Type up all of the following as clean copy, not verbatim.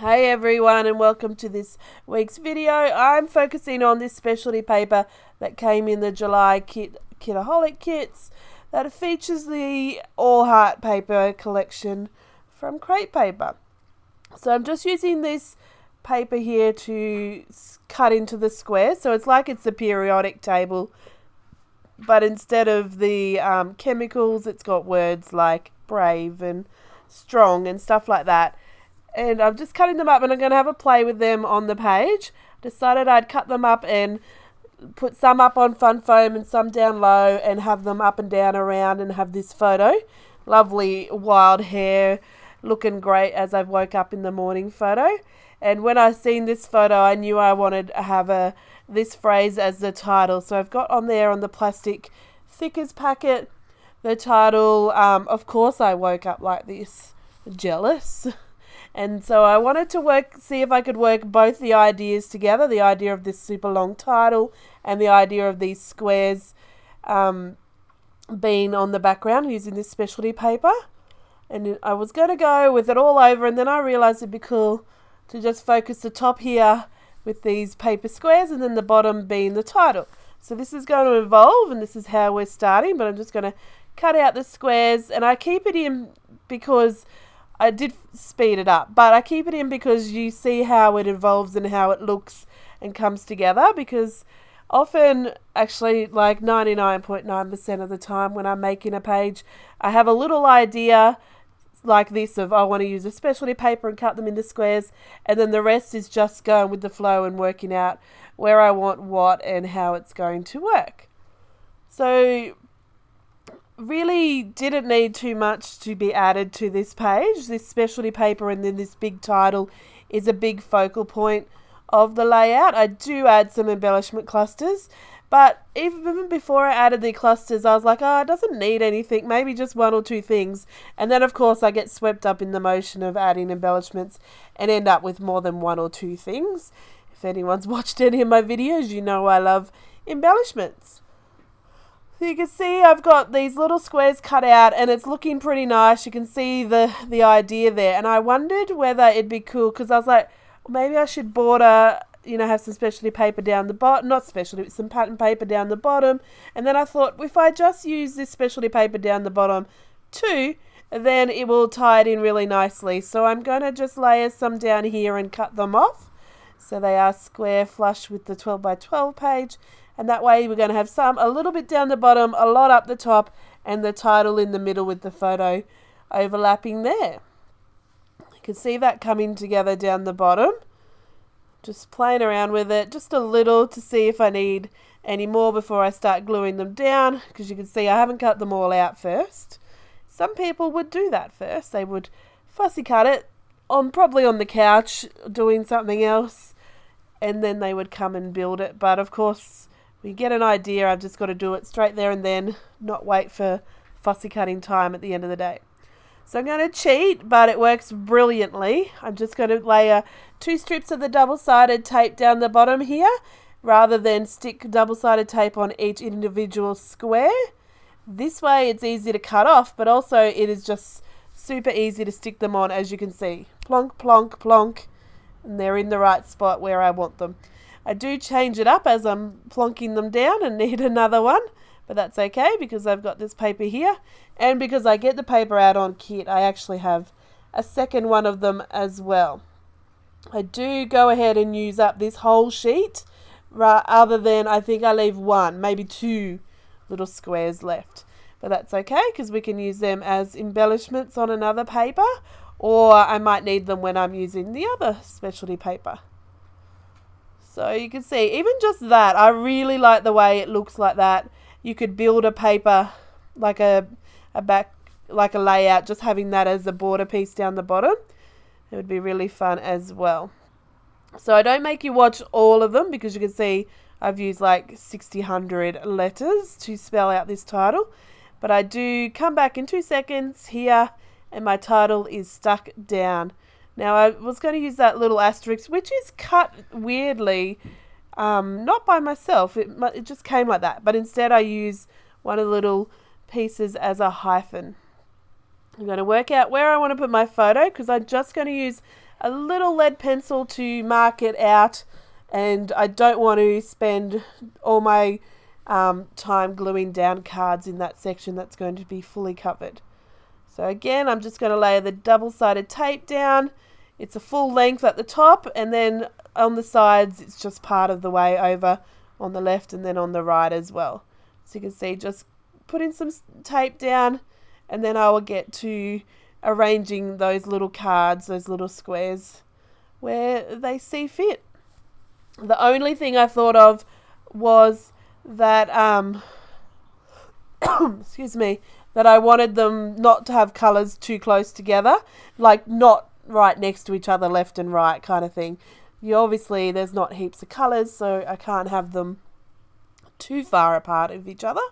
Hey everyone, and welcome to this week's video. I'm focusing on this specialty paper that came in the July Kitaholic kits that features the All Heart paper collection from Crate Paper. So I'm just using this paper here to cut into the squares. So it's like it's a periodic table, but instead of the chemicals, it's got words like brave and strong and stuff like that. And I'm just cutting them up and I'm going to have a play with them on the page. Decided I'd cut them up and put some up on fun foam and some down low and have them up and down around and have this photo. Lovely wild hair, looking great as I woke up in the morning photo. And when I seen this photo, I knew I wanted to have this phrase as the title. So I've got on there on the plastic thickers packet the title, of course I woke up like this, jealous. And so I wanted to see if I could work both the ideas together, the idea of this super long title and the idea of these squares being on the background using this specialty paper. And I was going to go with it all over, and then I realised it'd be cool to just focus the top here with these paper squares and then the bottom being the title. So this is going to evolve, and this is how we're starting, but I'm just going to cut out the squares, and I keep it in because I did speed it up, but I keep it in because you see how it evolves and how it looks and comes together, because often, actually like 99.9% of the time when I'm making a page, I have a little idea like this of I want to use a specialty paper and cut them into squares, and then the rest is just going with the flow and working out where I want what and how it's going to work. So really didn't need too much to be added to this page. This specialty paper and then this big title is a big focal point of the layout. I do add some embellishment clusters, but even before I added the clusters, I was like, oh, it doesn't need anything, maybe just one or two things. And then of course I get swept up in the motion of adding embellishments and end up with more than one or two things. If anyone's watched any of my videos, you know I love embellishments. So you can see I've got these little squares cut out and it's looking pretty nice. You can see the idea there. And I wondered whether it'd be cool, because I was like, maybe I should border, have some specialty paper down the bottom, not specialty, some pattern paper down the bottom. And then I thought, if I just use this specialty paper down the bottom too, then it will tie it in really nicely. So I'm going to just layer some down here and cut them off, so they are square flush with the 12 by 12 page. And that way we're going to have some a little bit down the bottom, a lot up the top, and the title in the middle with the photo overlapping there. You can see that coming together down the bottom. Just playing around with it just a little to see if I need any more before I start gluing them down, because you can see I haven't cut them all out first. Some people would do that first. They would fussy cut it probably on the couch doing something else, and then they would come and build it. But of course, when you get an idea, I've just got to do it straight there and then, not wait for fussy cutting time at the end of the day. So I'm going to cheat, but it works brilliantly. I'm just going to layer 2 strips of the double-sided tape down the bottom here, rather than stick double-sided tape on each individual square. This way it's easy to cut off, but also it is just super easy to stick them on, as you can see. Plonk, plonk, plonk, and they're in the right spot where I want them. I do change it up as I'm plonking them down and need another one, but that's okay because I've got this paper here, and because I get the paper out on kit, I actually have a second one of them as well. I do go ahead and use up this whole sheet, other than I think I leave one, maybe 2 little squares left, but that's okay because we can use them as embellishments on another paper, or I might need them when I'm using the other specialty paper. So you can see, even just that, I really like the way it looks like that. You could build a paper like a layout, just having that as a border piece down the bottom. It would be really fun as well. So I don't make you watch all of them, because you can see I've used like 100 letters to spell out this title. But I do come back in 2 seconds here, and my title is stuck down. Now I was going to use that little asterisk, which is cut weirdly, not by myself, it just came like that, but instead I use one of the little pieces as a hyphen. I'm going to work out where I want to put my photo, because I'm just going to use a little lead pencil to mark it out, and I don't want to spend all my time gluing down cards in that section that's going to be fully covered. So again, I'm just going to layer the double-sided tape down. It's a full length at the top, and then on the sides it's just part of the way over on the left and then on the right as well. So you can see, just putting some tape down, and then I will get to arranging those little cards, those little squares, where they see fit. The only thing I thought of was that, excuse me, that I wanted them not to have colours too close together, like not right next to each other, left and right kind of thing. Obviously there's not heaps of colours, so I can't have them too far apart of each other.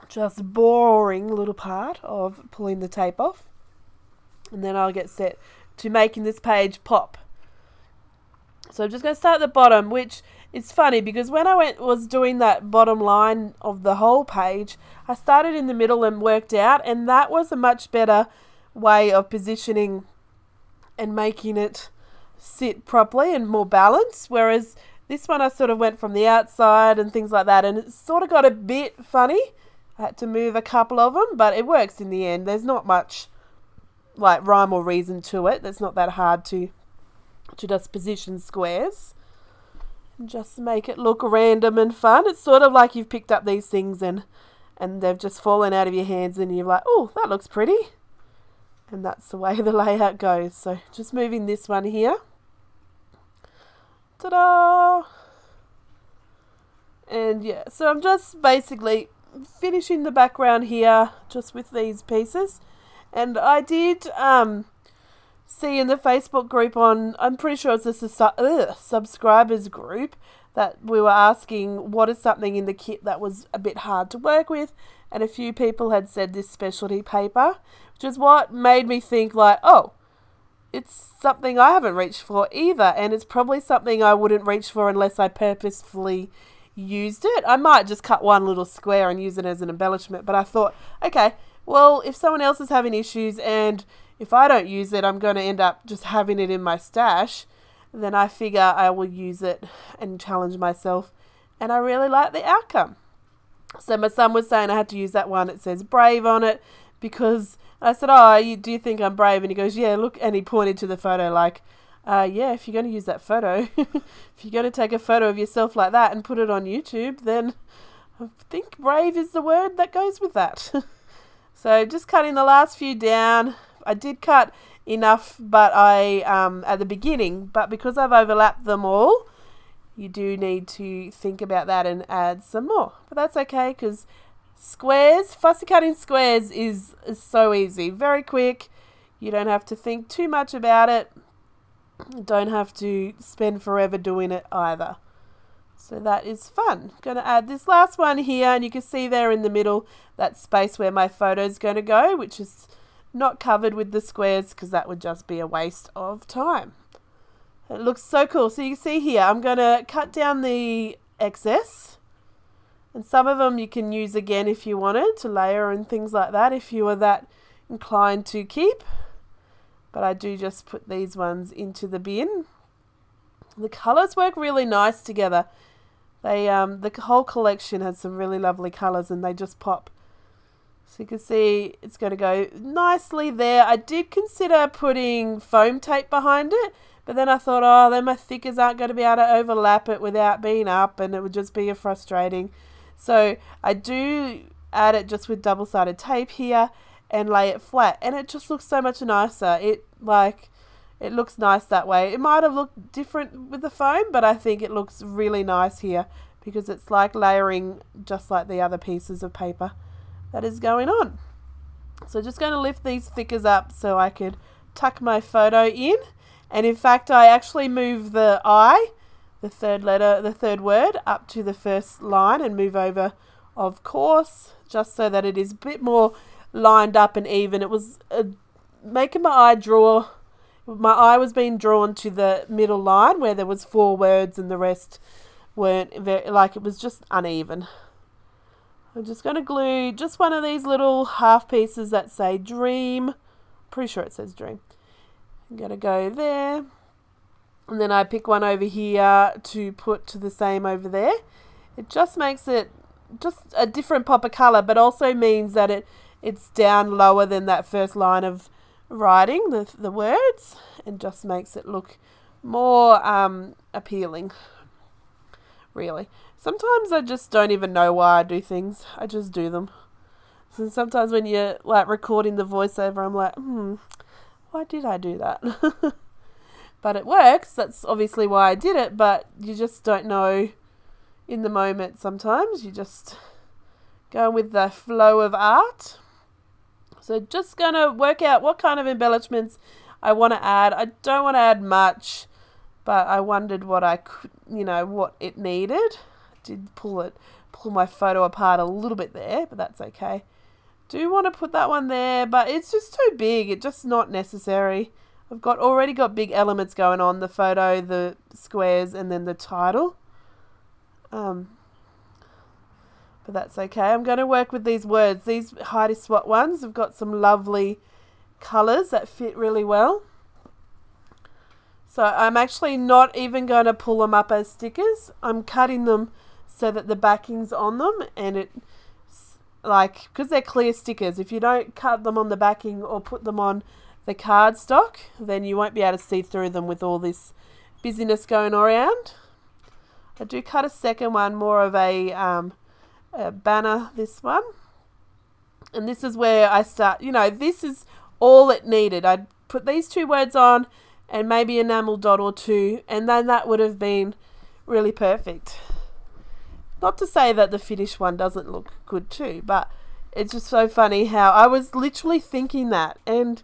Just boring little part of pulling the tape off, and then I'll get set to making this page pop. So I'm just going to start at the bottom, which is funny because when I was doing that bottom line of the whole page, I started in the middle and worked out, and that was a much better way of positioning and making it sit properly and more balanced, whereas this one I sort of went from the outside and things like that, and it sort of got a bit funny. I had to move a couple of them, but it works in the end. There's not much like rhyme or reason to it. It's not that hard to just position squares and just make it look random and fun. It's sort of like you've picked up these things and they've just fallen out of your hands, and you're like, oh, that looks pretty. And that's the way the layout goes. So just moving this one here. Ta-da! And yeah, so I'm just basically finishing the background here just with these pieces. And I did see in the Facebook group I'm pretty sure it's a subscribers group, that we were asking what is something in the kit that was a bit hard to work with, and a few people had said this specialty paper, which is what made me think like, oh, it's something I haven't reached for either, and it's probably something I wouldn't reach for unless I purposefully used it. I might just cut one little square and use it as an embellishment, but I thought, okay, well, if someone else is having issues and if I don't use it, I'm going to end up just having it in my stash, then I figure I will use it and challenge myself, and I really like the outcome. So my son was saying I had to use that one, it says brave on it, because I said, oh, do you think I'm brave? And he goes, yeah, look, and he pointed to the photo like, yeah, if you're going to use that photo, if you're going to take a photo of yourself like that and put it on YouTube, then I think brave is the word that goes with that. So just cutting the last few down. I did cut enough, but at the beginning, but because I've overlapped them all, you do need to think about that and add some more. But that's okay, because fussy cutting squares is so easy, very quick. You don't have to think too much about it. You don't have to spend forever doing it either. So that is fun. Going to add this last one here, and you can see there in the middle that space where my photo is going to go, which is not covered with the squares because that would just be a waste of time. It looks so cool. So you can see here, I'm going to cut down the excess, and some of them you can use again if you wanted to layer and things like that, if you were that inclined to keep. But I do just put these ones into the bin. The colours work really nice together. They the whole collection has some really lovely colours, and they just pop. So you can see it's going to go nicely there. I did consider putting foam tape behind it, but then I thought, oh, then my thickers aren't going to be able to overlap it without being up, and it would just be frustrating. So I do add it just with double-sided tape here and lay it flat, and it just looks so much nicer. It looks nice that way. It might have looked different with the foam, but I think it looks really nice here because it's like layering just like the other pieces of paper that is going on. So just going to lift these thickers up so I could tuck my photo in. And in fact, I actually move the I, the third word, up to the first line and move over, of course, just so that it is a bit more lined up and even. It was making my eye was being drawn to the middle line where there was 4 words and the rest weren't very, like, it was just uneven. I'm just going to glue just one of these little half pieces that say Dream. Pretty sure it says Dream. I'm going to go there. And then I pick one over here to put to the same over there. It just makes it just a different pop of colour, but also means that it's down lower than that first line of writing, the words, and just makes it look more appealing, really. Sometimes I just don't even know why I do things. I just do them. So sometimes when you're like recording the voiceover, I'm like, why did I do that? But it works. That's obviously why I did it, but you just don't know in the moment sometimes. You just go with the flow of art. So just going to work out what kind of embellishments I want to add. I don't want to add much, but I wondered what I could, what it needed. I did pull my photo apart a little bit there, but that's okay. Do want to put that one there, but it's just too big. It's just not necessary. I've already got big elements going on, the photo, the squares, and then the title. But that's okay. I'm going to work with these words. These Heidi Swat ones have got some lovely colours that fit really well. So I'm actually not even going to pull them up as stickers. I'm cutting them so that the backing's on them, and because they're clear stickers, if you don't cut them on the backing or put them on the cardstock, then you won't be able to see through them with all this busyness going around. I do cut a second one, more of a banner, this one. And this is where I start, this is all it needed. I'd put these two words on and maybe enamel dot or two, and then that would have been really perfect. Not to say that the finished one doesn't look good too, but it's just so funny how I was literally thinking that, and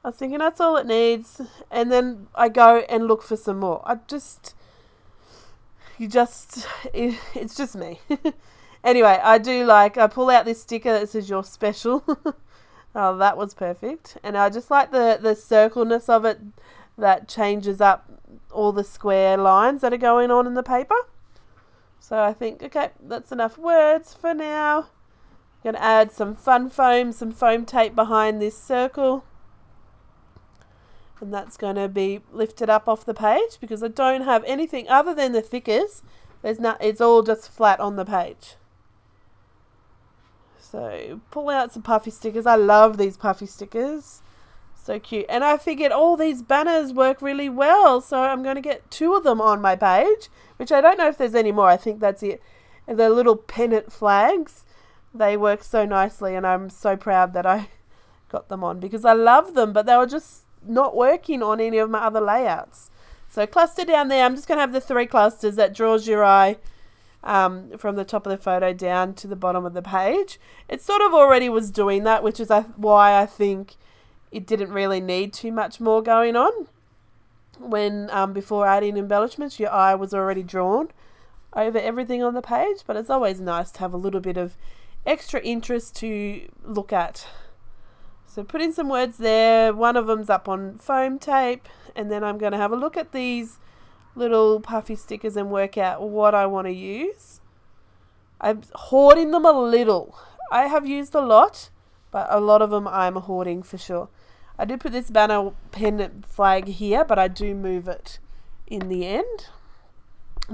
I was thinking that's all it needs, and then I go and look for some more. It's just me. Anyway, I pull out this sticker that says you're special. Oh, that was perfect. And I just like the circleness of it that changes up all the square lines that are going on in the paper. So I think, okay, that's enough words for now. I'm going to add some some foam tape behind this circle. And that's going to be lifted up off the page because I don't have anything other than the thickers. It's all just flat on the page. So pull out some puffy stickers. I love these puffy stickers. So cute. And I figured all these banners work really well. So I'm going to get 2 of them on my page, which I don't know if there's any more. I think that's it. And the little pennant flags, they work so nicely. And I'm so proud that I got them on because I love them, but they were just not working on any of my other layouts. So cluster down there, I'm just going to have the 3 clusters that draws your eye from the top of the photo down to the bottom of the page. It sort of already was doing that, which is why I think it didn't really need too much more going on. When before adding embellishments, your eye was already drawn over everything on the page, but it's always nice to have a little bit of extra interest to look at. So put in some words there. One of them's up on foam tape, and then I'm going to have a look at these little puffy stickers and work out what I want to use. I'm hoarding them a little. I have used a lot, but a lot of them I'm hoarding for sure. I did put this banner pen flag here, but I do move it in the end.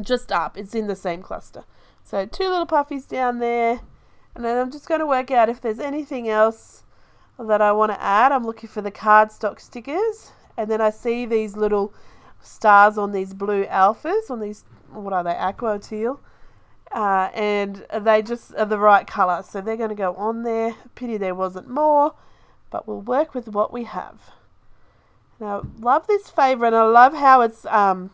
Just up. It's in the same cluster. So 2 little puffies down there. And then I'm just going to work out if there's anything else that I want to add. I'm looking for the cardstock stickers. And then I see these little stars on these blue alphas, on these, what are they, aqua or teal? And they just are the right colour. So they're going to go on there. Pity there wasn't more. But we'll work with what we have. Now, love this favour, and I love how it's the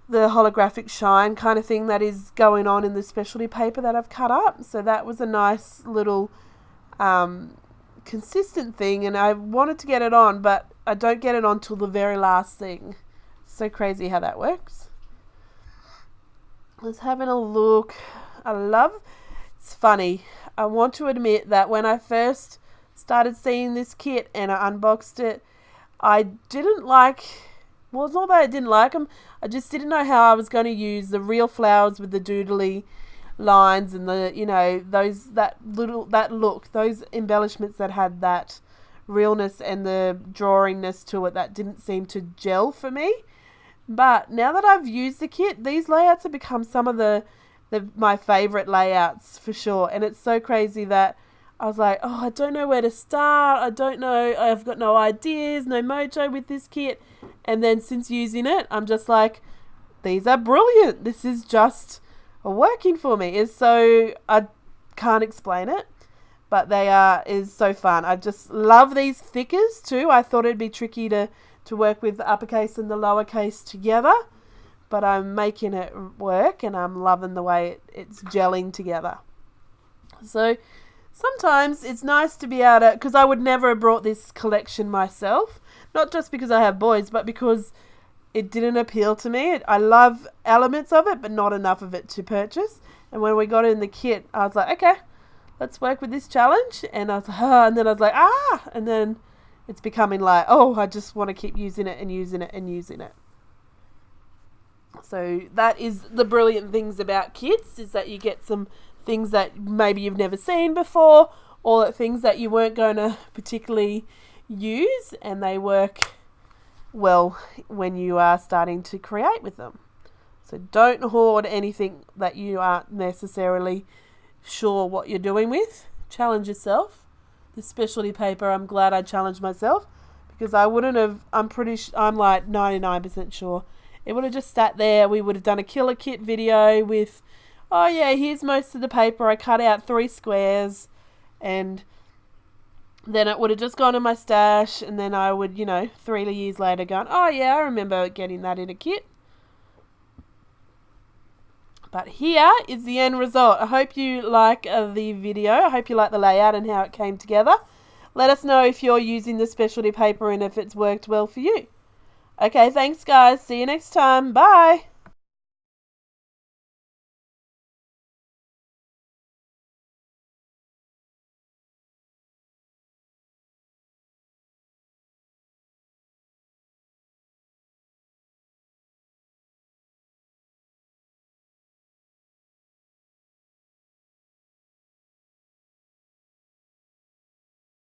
holographic shine kind of thing that is going on in the specialty paper that I've cut up. So that was a nice little consistent thing, and I wanted to get it on, but I don't get it on till the very last thing. So crazy how that works. Let's having a look. It's funny. I want to admit that when I first started seeing this kit and I unboxed it, I didn't like, well, it's not that I didn't like them, I just didn't know how I was going to use the real flowers with the doodly lines and the, you know, that look, those embellishments that had that realness and the drawingness to it that didn't seem to gel for me. But now that I've used the kit, these layouts have become some of my favorite layouts for sure. And it's so crazy that I was like, oh, I don't know where to start. I don't know. I've got no ideas, no mojo with this kit. And then since using it, I'm just like, these are brilliant. This is just working for me. I can't explain it, but is so fun. I just love these thickers too. I thought it'd be tricky to work with the uppercase and the lowercase together, but I'm making it work and I'm loving the way it's gelling together. So sometimes it's nice to be able to, because I would never have brought this collection myself, not just because I have boys, but because it didn't appeal to me. I love elements of it, but not enough of it to purchase. And when we got it in the kit, I was like, okay, let's work with this challenge. And I was like, and then I was like, and then it's becoming like, oh, I just want to keep using it and using it and using it. So that is the brilliant things about kits, is that you get some things that maybe you've never seen before, or things that you weren't going to particularly use, and they work well when you are starting to create with them. So don't hoard anything that you aren't necessarily sure what you're doing with. Challenge yourself. The specialty paper, I'm glad I challenged myself, because I wouldn't have, I'm like 99% sure it would have just sat there. We would have done a killer kit video with, oh yeah, here's most of the paper. I cut out 3 squares, and then it would have just gone in my stash, and then I would, 3 years later going, oh yeah, I remember getting that in a kit. But here is the end result. I hope you like the video. I hope you like the layout and how it came together. Let us know if you're using the specialty paper and if it's worked well for you. Okay, thanks guys. See you next time. Bye.